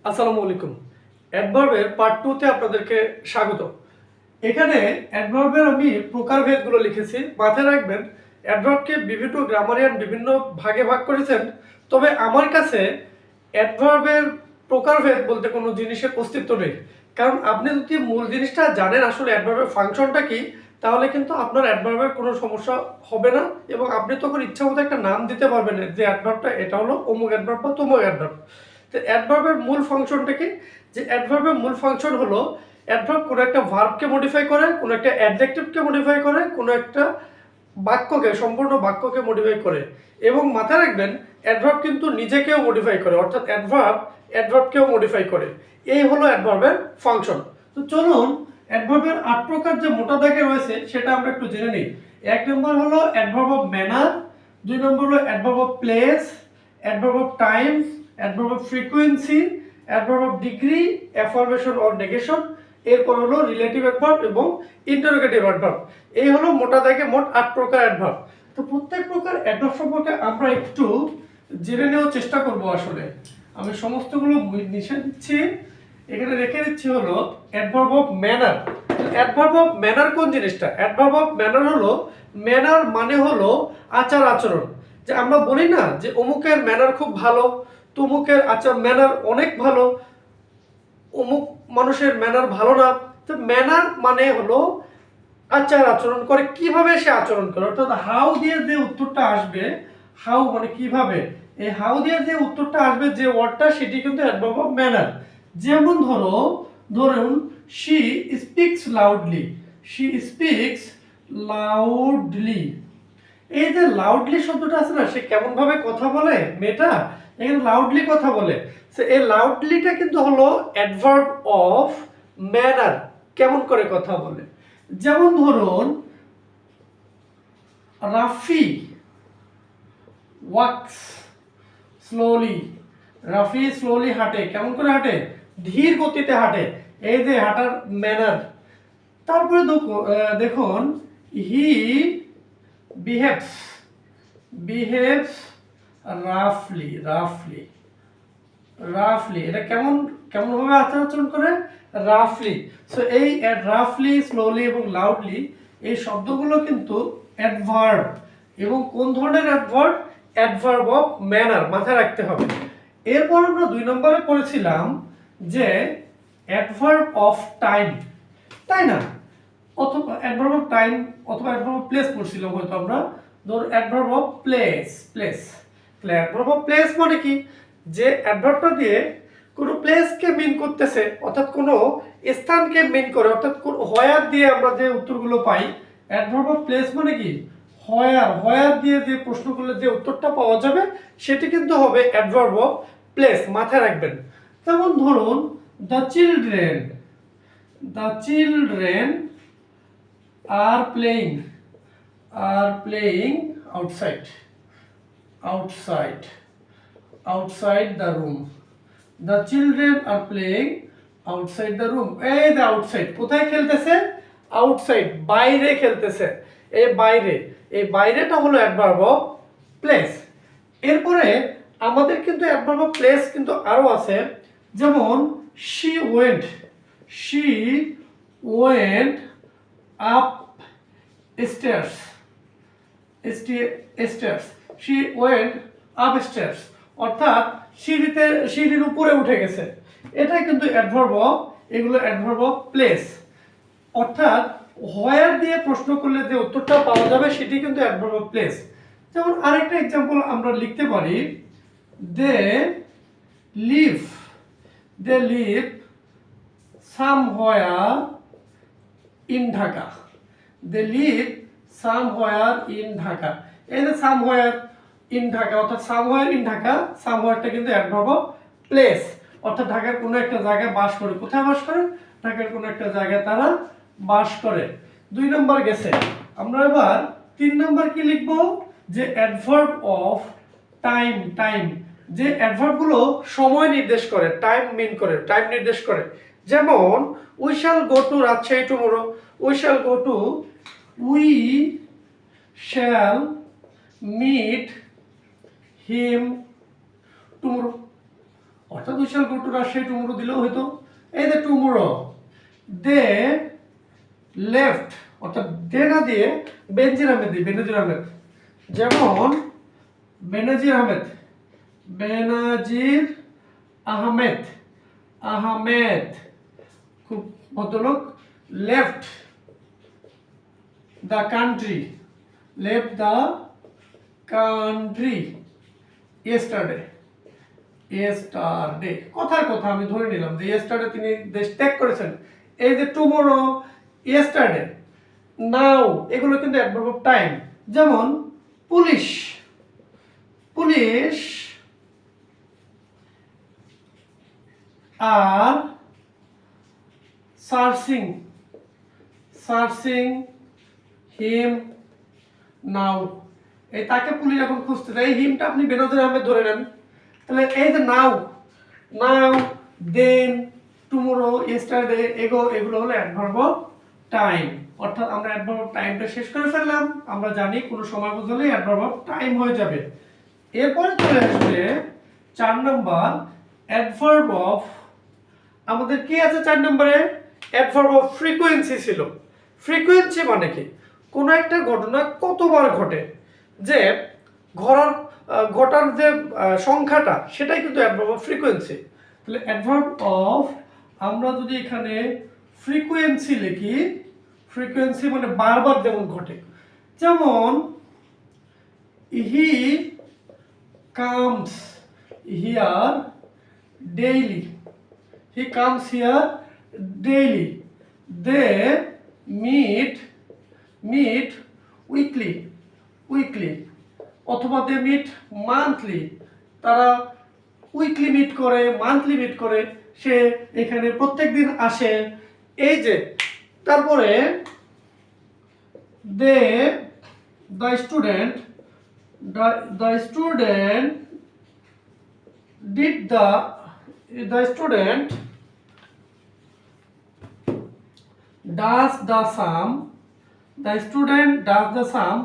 আসসালামু আলাইকুম। অ্যাডভার্বের পার্ট 2 তে আপনাদেরকে স্বাগত। এখানে অ্যাডভার্বের আমি প্রকারভেদগুলো লিখেছি। মাথায় রাখবেন অ্যাডভার্বকে বিভিন্ন গ্রামারিয়ান বিভিন্ন ভাগে ভাগ করেছেন। তবে আমার কাছে অ্যাডভার্বের প্রকারভেদ বলতে কোনো জিনিসের অস্তিত্ব নেই। কারণ আপনি যদি মূল জিনিসটা জানেন আসলে অ্যাডভার্বের ফাংশনটা কি, তাহলে কিন্তু আপনার অ্যাডভার্বের কোনো সমস্যা হবে না এবং আপনি তখন ইচ্ছামতো একটা নাম দিতে পারবেন যে অ্যাডভার্বটা এটা হলো অমুক অ্যাডভার্ব বা তমুক অ্যাডভার্ব। তো অ্যাডভার্বের মূল ফাংশনটা কি? যে অ্যাডভার্বের মূল ফাংশন হলো অ্যাডভার্ব কোনো একটা ভার্বকে মডিফাই করে, কোনো একটা অ্যাডজেক্টিভকে মডিফাই করে, কোনো একটা বাক্যকে সম্পূর্ণ বাক্যকে মডিফাই করে। এবং মাথায় রাখবেন অ্যাডভার্ব কিন্তু নিজেকেও মডিফাই করে, অর্থাৎ অ্যাডভার্বকেও মডিফাই করে। এই হলো অ্যাডভার্বের ফাংশন। তো চলুন অ্যাডভার্বের 8 প্রকার যে মোটা দাগে রয়েছে সেটা আমরা একটু জেনে নিই। 1 নম্বর হলো অ্যাডভার্ব অফ ম্যানার, 2 নম্বর হলো adverb of place, adverb of time, adverb of frequency, adverb of degree, affirmation or negation, এরপর হলো রিলেটিভ অ্যাডভার্ব এবং ইন্টারোগেটিভ অ্যাডভার্ব। এই হলো মোটা দাগে মোট 8 প্রকার অ্যাডভার্ব। তো প্রত্যেক প্রকার অ্যাডভার্ব সম্পর্কে আমরা একটু জেনে নেওয়ার চেষ্টা করব। আসলে আমি সমস্তগুলো নিচে দিচ্ছি, এখানে রেখে দিচ্ছি হলো adverb of manner. Adverb of manner কোন জিনিসটা? অ্যাডভার্ব অফ ম্যানার হলো, ম্যানার মানে হলো আচার আচরণ। যে আমরা বলি না যে অমুকের ম্যানার খুব ভালো, তমুকের আচার ম্যানার অনেক ভালো, অমুক মানুষের ম্যানার ভালো না। তো ম্যানার মানে হলো আচার আচরণ করে, কিভাবে সে আচরণ করে, অর্থাৎ হাউ দিয়ে যে উত্তরটা আসবে, হাউ মানে কিভাবে, এই হাউ দিয়ে যে উত্তরটা আসবে যে ওয়ার্ডটা, সেটি কিন্তু অ্যাডভার্ব অফ ম্যানার। যেমন ধরুন she speaks loudly, she speaks loudly. এই যে লাউডলি শব্দটা আছে না, সে কেমন ভাবে কথা বলে মেয়েটা, এখানে লাউডলি কথা বলে। সো এই লাউডলিটা কিন্তু হলো অ্যাডভার্ব অফ ম্যানার, কেমন করে কথা বলে। যেমন ধরুন Rafi wax slowly, Rafi slowly হাঁটে, কেমন করে হাঁটে, ধীর গতিতে হাঁটে, এই যে হাঁটার ম্যানার। তারপরে দেখুন হি বিহেভস, বিহেভস রাফলি, রাফলি, রাফলি, এটা কেমন কেমন ভাবে আচরণ করে, রাফলি। সো এই রাফলি, স্লোলি এবং লাউডলি এই শব্দগুলো কিন্তু অ্যাডভার্ব, এবং কোন ধরনের অ্যাডভার্ব? অ্যাডভার্ব অফ ম্যানার, মাথায় রাখতে হবে। এরপর আমরা 2 নম্বরে পড়েছিলাম যে অ্যাডভার্ব অফ টাইম, তাই না? অথবা অ্যাডভার্ব অফ টাইম অথবা অ্যাডভার্ব অফ প্লেস পড়ছিলাম হয়তো আমরা। ধর অ্যাডভার্ব অফ প্লেস, প্লেস। তাহলে অ্যাডভার্ব অফ প্লেস মানে কি? যে অ্যাডভার্বটা দিয়ে কোনো প্লেসকে মিন করতেছে, অর্থাৎ কোনো স্থানকে মিন করে, অর্থাৎ হোয়ার দিয়ে আমরা যে উত্তরগুলো পাই। অ্যাডভার্ব অফ প্লেস মানে কি? হোয়ার, হোয়ার দিয়ে যে প্রশ্ন করলে যে উত্তরটা পাওয়া যাবে সেটি কিন্তু হবে অ্যাডভার্ব অফ প্লেস, মাথায় রাখবেন। যেমন ধরুন the children, the children are playing outside, outside, outside the room. The children are playing outside the room. এই যে আউটসাইড, কোথায় খেলতেছে? আউটসাইড, বাইরে খেলতেছে। এই বাইরে, এই বাইরেটা হলো অ্যাডভার্ব অফ প্লেস। এরপরে আমাদের কিন্তু অ্যাডভার্ব অফ প্লেস কিন্তু আরো আছে। যেমন she went, she went up stairs, stairs, she went upstairs, অর্থাৎ সিঁড়ির উপরে উঠে গেছে। এটা কিন্তু অ্যাডভার্ব অফ, এগুলো অ্যাডভার্ব অফ প্লেস, অর্থাৎ হোয়ার দিয়ে প্রশ্ন করলে যে উত্তরটা পাওয়া যাবে সেটি কিন্তু অ্যাডভার্ব অফ প্লেস। যেমন আরেকটা एग्जांपल আমরা লিখতে পারি, they live, they live somewhere in Dhaka, they live somewhere in Dhaka। এই যে somewhere in Dhaka, অর্থাৎ somewhere in Dhaka, somewhereটা কিন্তু অ্যাডভার্ব অফ প্লেস, অর্থাৎ ঢাকার কোনো একটা জায়গায় বাস করে। কোথায় বাস করে? ঢাকার কোনো একটা জায়গায় তারা বাস করে। 2 নম্বর গেছে। আমরা এবার 3 নম্বর কি লিখব? যে অ্যাডভার্ব অফ টাইম, টাইম, যে অ্যাডভার্বগুলো সময় নির্দেশ করে, টাইম মিন করে, টাইম নির্দেশ করে। যেমন we shall go to Rajshahi tomorrow, we shall go to, we shall meet him tomorrow. অর্থাৎ we shall go to Rajshahi tomorrow দিলেও হয়তো। এই যে টুমরো, দে লেফট, অর্থাৎ দে না দিয়ে বেনজির আহমেদ দিই, বেনজির আহমেদ। যেমন বেনজির আহমেদ, বেনজির আহমেদ, আহমেদ খুব ভদ্রলোক। Left the country, left the country yesterday, yesterday কথার কথা আমি ধরে নিলাম যে ইয়েস্টারডে তিনি দেশ ত্যাগ করেছেন। এই যে টুমরো, ইয়েস্টারডে, নাও, এগুলো কিন্তু অ্যাডভার্ব অফ টাইম। যেমন police, police are searching, searching him now, এই তাকে পুলিশ এখন খুঁজতে। এই হিমটা আপনি বেনজির আহমেদ ধরে নেন। তাহলে এই যে নাও, নাও, দেন, টুমরো, ইয়েস্টারডে, এগুলো হলো অ্যাডভার্ব অফ টাইম। অর্থাৎ আমরা অ্যাডভার্ব অফ টাইমটা শেষ করে ফেললাম। আমরা জানি কোনো সময় বুঝলেই অ্যাডভার্ব অফ টাইম হয়ে যাবে। এরপরে চলে আসবে 4 নম্বর অ্যাডভার্ব অফ, আমাদের কি আছে 4 নম্বরে? অ্যাডভার্ব অফ ফ্রিকোয়েন্সি ছিল। ফ্রিকোয়েন্সি মানে কি? কোনো একটা ঘটনা কতবার ঘটে, যে ঘটার যে সংখ্যাটা, সেটাই কিন্তু অ্যাডভার্ব অফ ফ্রিকোয়েন্সি। তাহলে অ্যাডভার্ব অফ, আমরা যদি এখানে ফ্রিকোয়েন্সি লিখি, ফ্রিকোয়েন্সি মানে বারবার যেমন ঘটে। যেমন he comes here daily, he comes here daily. They meet weekly, weekly, অথবা দে মিট মান্থলি, তারা উইকলি মিট করে, মান্থলি মিট করে, সে এখানে প্রত্যেক দিন আসে। এই যে তারপরে they the student did the student does the sum, the student does the sum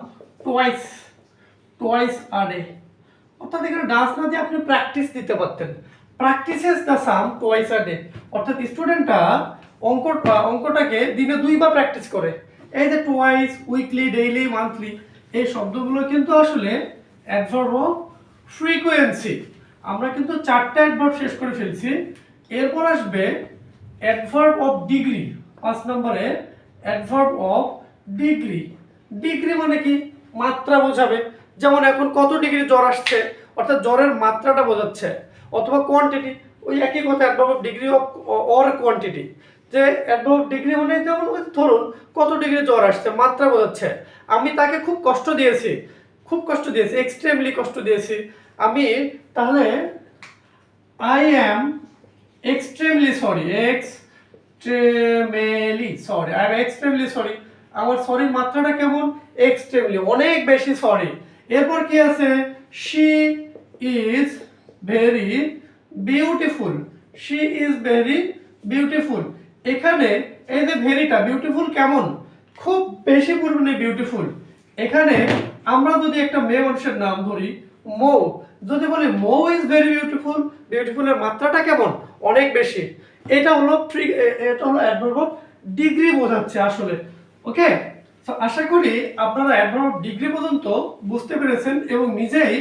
twice a day। অর্থাৎ এখানে ডাস না দিয়ে আপনি প্র্যাকটিস দিতে পারতেন, practices the some twice a day. অর্থাৎ স্টুডেন্টটা অঙ্কটাকে দিনে 2 বার প্র্যাকটিস করে। এই যে টুয়াইস, উইকলি, ডেইলি, মান্থলি, এই শব্দগুলো কিন্তু আসলে অ্যাডভার্ব অফ ফ্রিকোয়েন্সি। আমরা কিন্তু 4টা অ্যাডভার্ব শেষ করে ফেলছি। এরপর আসবে অ্যাডভার্ব অফ ডিগ্রি। 5 নম্বরে অ্যাডভার্ব অফ ডিগ্রি। ডিগ্রি মানে কি? মাত্রা বোঝাবে। যেমন এখন কত ডিগ্রি জ্বর আসছে, অর্থাৎ জ্বরের মাত্রাটা বোঝাচ্ছে। অথবা কোয়ান্টিটি, ওই একই কথা, adverb of degree or quantity. যে অ্যাডভার্ব অফ ডিগ্রি মানে যেমন ধরুন কত ডিগ্রি জ্বর আসছে, মাত্রা বোঝাচ্ছে। আমি তাকে খুব কষ্ট দিয়েছি, খুব কষ্ট দিয়েছি, এক্সট্রিমলি কষ্ট দিয়েছি আমি। তাহলে I am extremely sorry, I am extremely sorry. আমার সরির মাত্রাটা কেমন? এক্সট্রিমলি, অনেক বেশি সরি। এরপর কি আছে? She is very beautiful, she is very beautiful. এখানে এই যে ভেরিটা, বিউটিফুল কেমন? খুব বেশি পরিমাণে বিউটিফুল। এখানে আমরা যদি একটা মেয়ে মানুষের নাম ধরি মৌ, যদি বলি মৌ ইজ ভেরি বিউটিফুল, বিউটিফুলের মাত্রাটা কেমন? অনেক বেশি। এটা হলো অ্যাডভার্ব অফ ডিগ্রি বোঝাচ্ছে আসলে। ওকে, তো আশা করি আপনারা অ্যাডভার্ব অফ ডিগ্রি পর্যন্ত বুঝতে পেরেছেন এবং নিজেই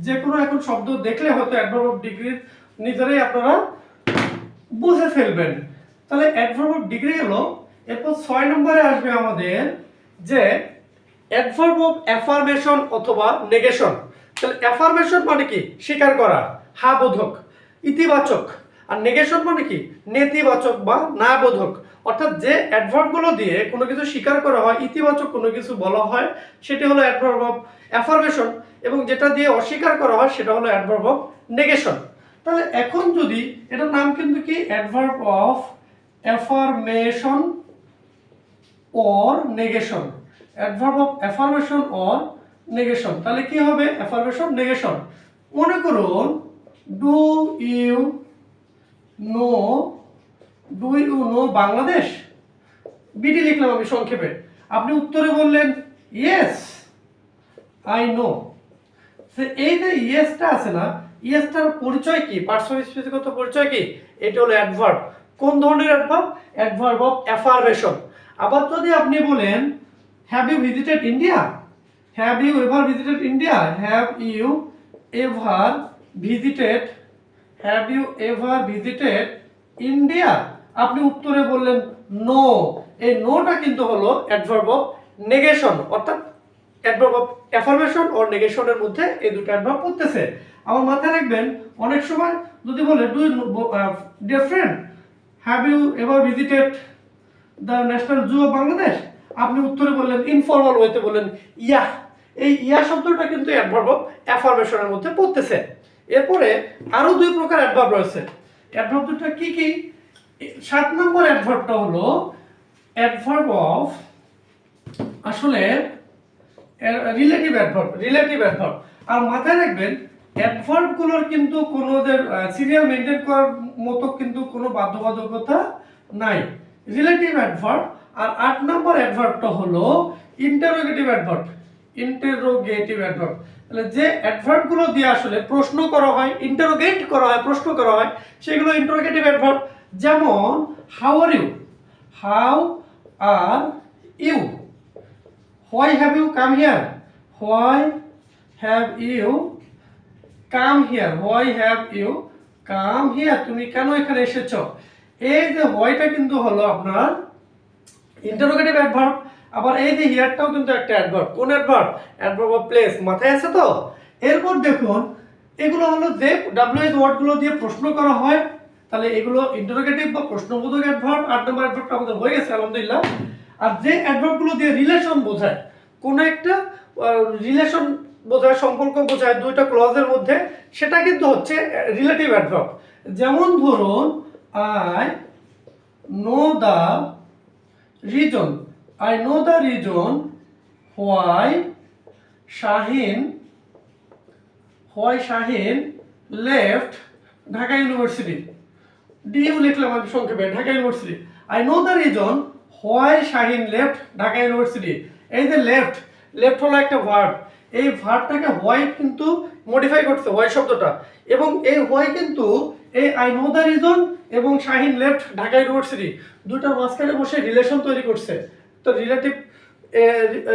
যে কোনো এখন শব্দ দেখলে হয়তো অ্যাডভার্ব অফ ডিগ্রি নিজেরাই আপনারা বুঝে ফেলবেন। তাহলে অ্যাডভার্ব অফ ডিগ্রি হলো। এরপর 6 নম্বরে আসবে আমাদের যে অ্যাডভার্ব অফ অ্যাফার্মেশন অথবা নেগেশন। তাহলে অ্যাফার্মেশন মানে কি? স্বীকার করা, হা বোধক, ইতিবাচক। আর নেগেশন মানে কি? নেতিবাচক বা না বোধক। অর্থাৎ যে অ্যাডভার্বগুলো দিয়ে কোনো কিছু স্বীকার করা হয়, ইতিবাচক কোনো কিছু বলা হয়, সেটি হলো অ্যাডভার্ব অফ অ্যাফার্মেশন, এবং যেটা দিয়ে অস্বীকার করা হয় সেটা হলো অ্যাডভার্ব অফ নেগেশন। তাহলে এখন যদি এটার নাম কিন্তু কি? Adverb of affirmation or negation, adverb of affirmation or negation. তাহলে কি হবে? Affirmation, negation. মনে করুন do you know Bangladesh, BD লিখলাম আমি সংক্ষেপে। আপনি উত্তরে বললেন ইয়েস আই নো। এই যে ইয়েসটা আছে না, ইএসটার পরিচয় কি, পার্শ্বস্পেসিগত পরিচয় কি? এটা হলো অ্যাডভার্ব। কোন ধরনের অ্যাডভার্ব? Adverb of affirmation. আবার যদি আপনি বলেন have you visited India, have you ever visited India, have you ever visited, have you ever visited India, আপনি উত্তরে বললেন নো। এই নোটা কিন্তু হলো অ্যাডভার্ব অফ নেগেশন, অর্থাৎ অ্যাডভার্ব অফ অ্যাফার্মেশন অর নেগেশনের মধ্যে এই দুটো অ্যাডভার্ব পড়তেছে। আমার মাথায় রাখবেন, অনেক সময় যদি বলে do you dear friend have you ever visited the national zoo of Bangladesh, আপনি উত্তরে বললেন ইনফর্মাল ওয়েতে বললেন ইয়া। এই ইয়া শব্দটা কিন্তু অ্যাডভার্ব অফ অ্যাফার্মেশনের মধ্যে পড়তেছে। এরপরে আরো দুই প্রকার অ্যাডভার্ব রয়েছে। অ্যাডভার্ব দুটো কি কি? 7 নম্বর অ্যাডভার্বটা হলো অ্যাডভার্ব অফ আসলে রিলেটিভ অ্যাডভার্ব, রিলেটিভ অ্যাডভার্ব। আর মাথায় রাখবেন অ্যাডভার্ব গুলোর কিন্তু কোনোদের সিরিয়াল মেনটেন করার মতো কিন্তু কোনো বাধ্যবাধকতা নাই, রিলেটিভ অ্যাডভার্ব। আর 8 নম্বর অ্যাডভার্বটা হলো ইন্টারোগেটিভ অ্যাডভার্ব, ইন্টারোগেটিভ অ্যাডভার্ব। তাহলে যে অ্যাডভার্ব গুলো দিয়ে আসলে প্রশ্ন করা হয়, ইন্টারোগেট করা হয়, প্রশ্ন করা হয়, সেগুলো ইন্টারোগেটিভ অ্যাডভার্ব। যেমন how are you, how are you, why have you come here, why have you come here, why have you come here, তুমি কেন এখানে এসেছো। এই যে whyটা কিন্তু হলো আপনার ইন্টারোগেটিভ অ্যাডভার্ব। আবার এই যে হিয়ারটাও কিন্তু একটা অ্যাডভার্ব। কোন অ্যাডভার্ব? Adverb of place. মাথায় আছে তো? এরপর দেখুন এগুলো হলো যে ডাব্লিউএইচ ওয়ার্ডগুলো দিয়ে প্রশ্ন করা হয়, তাহলে এগুলো ইন্টারোগেটিভ বা প্রশ্নবোধক অ্যাডভার্ব। 8 নম্বর অ্যাডভার্বটা আমাদের হয়ে গেছে আলহামদুলিল্লাহ। আর যে অ্যাডভার্বগুলো দিয়ে রিলেশন বোঝায়, কোন একটা রিলেশন বোঝায়, সম্পর্ক বোঝায় দুইটা ক্লজের মধ্যে, সেটা কিন্তু হচ্ছে রিলেটিভ অ্যাডভার্ব। যেমন ধরুন I know the reason, I know the reason why Shaheen left Dhaka University. DU লিখলাম আমি সংক্ষেপে, Dhaka university. I know the reason why Shaheen left Dhaka University. এই যে লেফট, লেফট হলো একটা ভার্ব। এই ভার্বটাকে হোয়াই কিন্তু মডিফাই করছে, হোয়াই শব্দটা, এবং এই হোয়াই কিন্তু এই আই নো দ্য রিজন এবং শাহিন লেফট ঢাকা ইউনিভার্সিটি দুটার মাঝখানে বসে রিলেশন তৈরি করছে। তো রিলেটিভ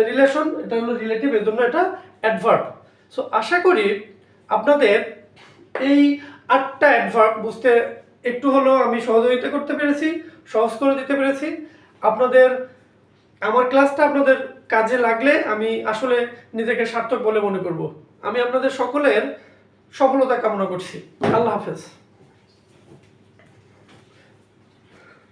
রিলেশন, এটা হলো রিলেটিভ, এর জন্য এটা অ্যাডভার্ব। সো আশা করি আপনাদের এই 8টা অ্যাডভার্ব বুঝতে একটু হলেও আমি সহযোগিতা করতে পেরেছি, সহজ করে দিতে পেরেছি। আপনাদের আমার ক্লাসটা আপনাদের কাজে লাগলে আমি আসলে নিজেকে সার্থক বলে মনে করব। আমি আপনাদের সকলের সফলতা কামনা করছি। আল্লাহ হাফেজ।